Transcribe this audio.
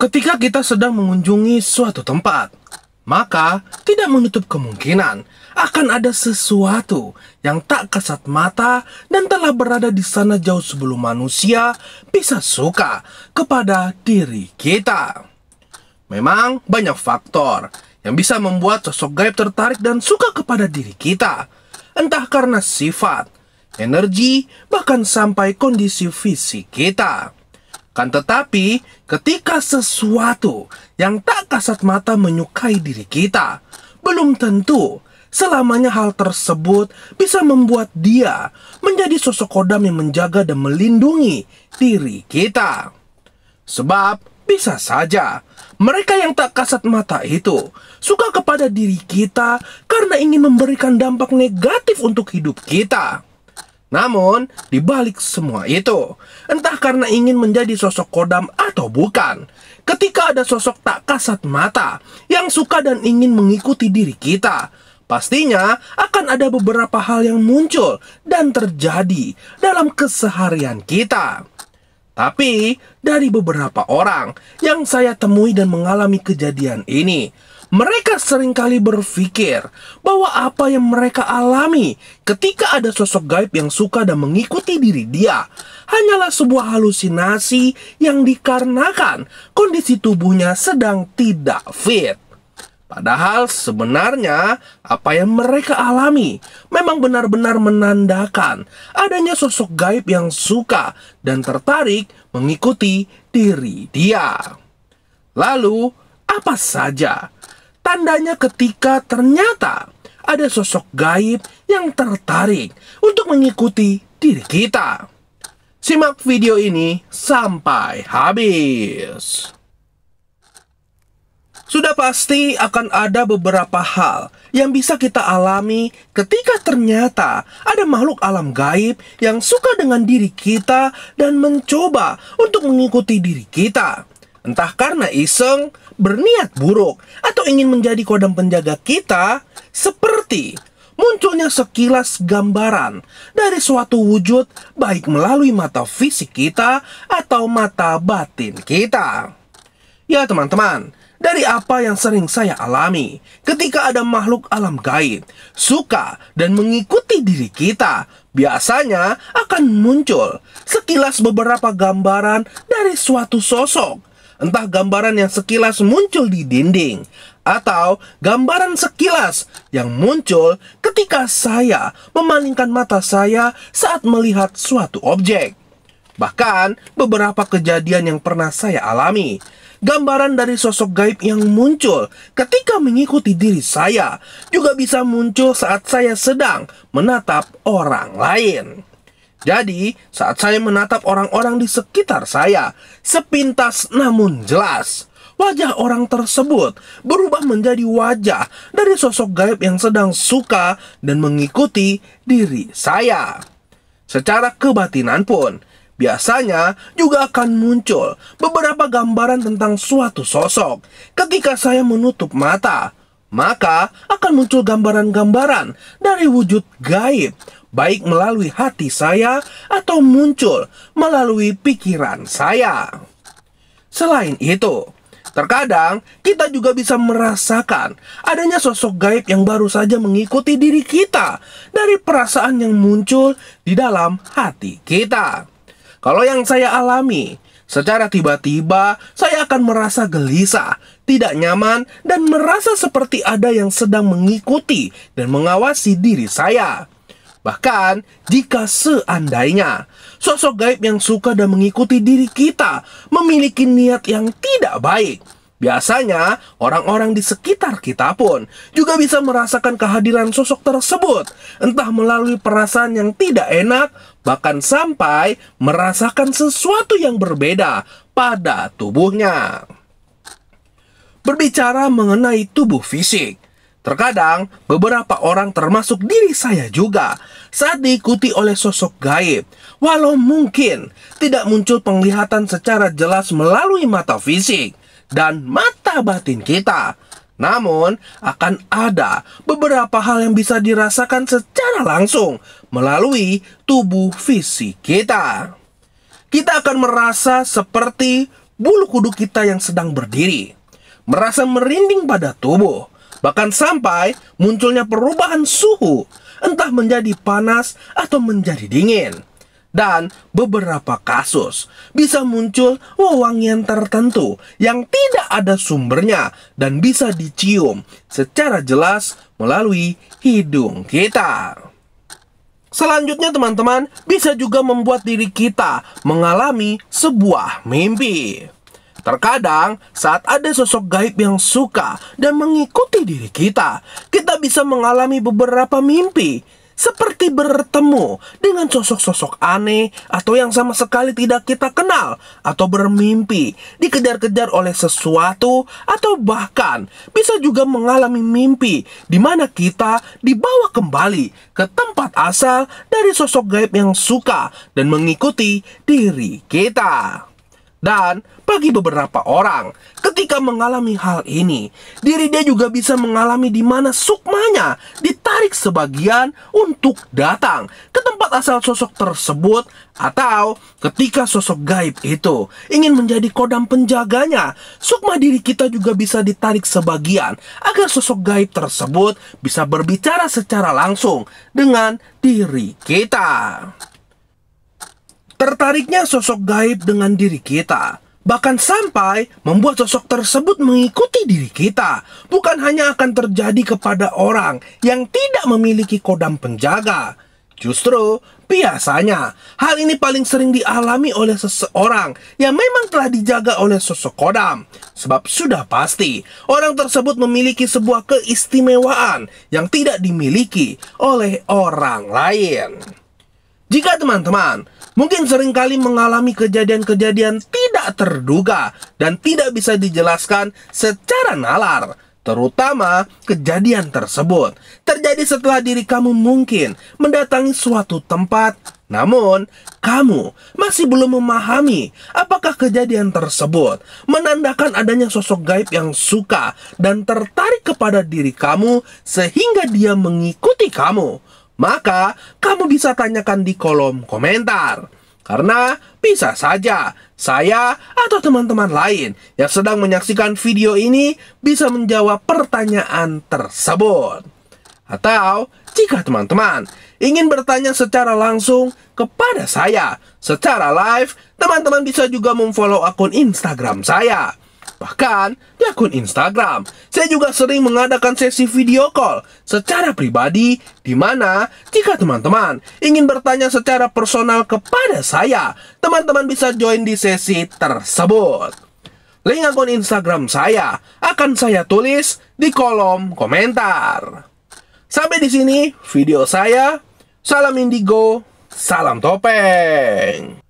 Ketika kita sedang mengunjungi suatu tempat, maka tidak menutup kemungkinan akan ada sesuatu yang tak kasat mata dan telah berada di sana jauh sebelum manusia bisa suka kepada diri kita. Memang banyak faktor yang bisa membuat sosok gaib tertarik dan suka kepada diri kita, entah karena sifat, energi, bahkan sampai kondisi fisik kita. Kan tetapi, ketika sesuatu yang tak kasat mata menyukai diri kita, belum tentu selamanya hal tersebut bisa membuat dia menjadi sosok kodam yang menjaga dan melindungi diri kita. Sebab, bisa saja mereka yang tak kasat mata itu suka kepada diri kita karena ingin memberikan dampak negatif untuk hidup kita. Namun, di balik semua itu, entah karena ingin menjadi sosok kodam atau bukan, ketika ada sosok tak kasat mata yang suka dan ingin mengikuti diri kita, pastinya akan ada beberapa hal yang muncul dan terjadi dalam keseharian kita. Tapi, dari beberapa orang yang saya temui dan mengalami kejadian ini, mereka seringkali berpikir bahwa apa yang mereka alami ketika ada sosok gaib yang suka dan mengikuti diri dia hanyalah sebuah halusinasi yang dikarenakan kondisi tubuhnya sedang tidak fit. Padahal sebenarnya apa yang mereka alami memang benar-benar menandakan adanya sosok gaib yang suka dan tertarik mengikuti diri dia. Lalu, apa saja tandanya ketika ternyata ada sosok gaib yang tertarik untuk mengikuti diri kita? Simak video ini sampai habis. Sudah pasti akan ada beberapa hal yang bisa kita alami ketika ternyata ada makhluk alam gaib yang suka dengan diri kita dan mencoba untuk mengikuti diri kita. Entah karena iseng, berniat buruk, atau ingin menjadi kodam penjaga kita, seperti munculnya sekilas gambaran dari suatu wujud baik melalui mata fisik kita atau mata batin kita. Ya teman-teman, dari apa yang sering saya alami, ketika ada makhluk alam gaib suka dan mengikuti diri kita, biasanya akan muncul sekilas beberapa gambaran dari suatu sosok. Entah gambaran yang sekilas muncul di dinding, atau gambaran sekilas yang muncul ketika saya memalingkan mata saya saat melihat suatu objek. Bahkan, beberapa kejadian yang pernah saya alami, gambaran dari sosok gaib yang muncul ketika mengikuti diri saya juga bisa muncul saat saya sedang menatap orang lain. Jadi, saat saya menatap orang-orang di sekitar saya, sepintas namun jelas, wajah orang tersebut berubah menjadi wajah dari sosok gaib yang sedang suka dan mengikuti diri saya. Secara kebatinan pun, biasanya juga akan muncul beberapa gambaran tentang suatu sosok. Ketika saya menutup mata, maka akan muncul gambaran-gambaran dari wujud gaib, baik melalui hati saya atau muncul melalui pikiran saya. Selain itu, terkadang kita juga bisa merasakan adanya sosok gaib yang baru saja mengikuti diri kita dari perasaan yang muncul di dalam hati kita. Kalau yang saya alami, secara tiba-tiba saya akan merasa gelisah, tidak nyaman, dan merasa seperti ada yang sedang mengikuti dan mengawasi diri saya. Bahkan, jika seandainya sosok gaib yang suka dan mengikuti diri kita memiliki niat yang tidak baik, biasanya orang-orang di sekitar kita pun juga bisa merasakan kehadiran sosok tersebut, entah melalui perasaan yang tidak enak, bahkan sampai merasakan sesuatu yang berbeda pada tubuhnya. Berbicara mengenai tubuh fisik, Terkadang, beberapa orang termasuk diri saya juga saat diikuti oleh sosok gaib, walau mungkin tidak muncul penglihatan secara jelas melalui mata fisik dan mata batin kita. Namun, akan ada beberapa hal yang bisa dirasakan secara langsung melalui tubuh fisik kita. Kita akan merasa seperti bulu kuduk kita yang sedang berdiri, merasa merinding pada tubuh, bahkan sampai munculnya perubahan suhu, entah menjadi panas atau menjadi dingin. Dan beberapa kasus bisa muncul wewangian tertentu yang tidak ada sumbernya dan bisa dicium secara jelas melalui hidung kita. Selanjutnya teman-teman, bisa juga membuat diri kita mengalami sebuah mimpi. Terkadang saat ada sosok gaib yang suka dan mengikuti diri kita bisa mengalami beberapa mimpi seperti bertemu dengan sosok-sosok aneh atau yang sama sekali tidak kita kenal, atau bermimpi dikejar-kejar oleh sesuatu, atau bahkan bisa juga mengalami mimpi di mana kita dibawa kembali ke tempat asal dari sosok gaib yang suka dan mengikuti diri kita. Dan bagi beberapa orang, ketika mengalami hal ini, diri dia juga bisa mengalami di mana sukmanya ditarik sebagian untuk datang ke tempat asal sosok tersebut, atau ketika sosok gaib itu ingin menjadi kodam penjaganya, sukma diri kita juga bisa ditarik sebagian agar sosok gaib tersebut bisa berbicara secara langsung dengan diri kita. Tertariknya sosok gaib dengan diri kita bahkan sampai membuat sosok tersebut mengikuti diri kita bukan hanya akan terjadi kepada orang yang tidak memiliki kodam penjaga. Justru biasanya hal ini paling sering dialami oleh seseorang yang memang telah dijaga oleh sosok kodam. Sebab sudah pasti orang tersebut memiliki sebuah keistimewaan yang tidak dimiliki oleh orang lain. Jika teman-teman mungkin seringkali mengalami kejadian-kejadian tidak terduga dan tidak bisa dijelaskan secara nalar, terutama kejadian tersebut terjadi setelah diri kamu mungkin mendatangi suatu tempat, namun kamu masih belum memahami apakah kejadian tersebut menandakan adanya sosok gaib yang suka dan tertarik kepada diri kamu sehingga dia mengikuti kamu. Maka kamu bisa tanyakan di kolom komentar. Karena bisa saja saya atau teman-teman lain yang sedang menyaksikan video ini bisa menjawab pertanyaan tersebut. Atau jika teman-teman ingin bertanya secara langsung kepada saya secara live, teman-teman bisa juga memfollow akun Instagram saya. Bahkan di akun Instagram, saya juga sering mengadakan sesi video call secara pribadi, di mana jika teman-teman ingin bertanya secara personal kepada saya, teman-teman bisa join di sesi tersebut. Link akun Instagram saya akan saya tulis di kolom komentar. Sampai di sini video saya. Salam indigo, salam topeng.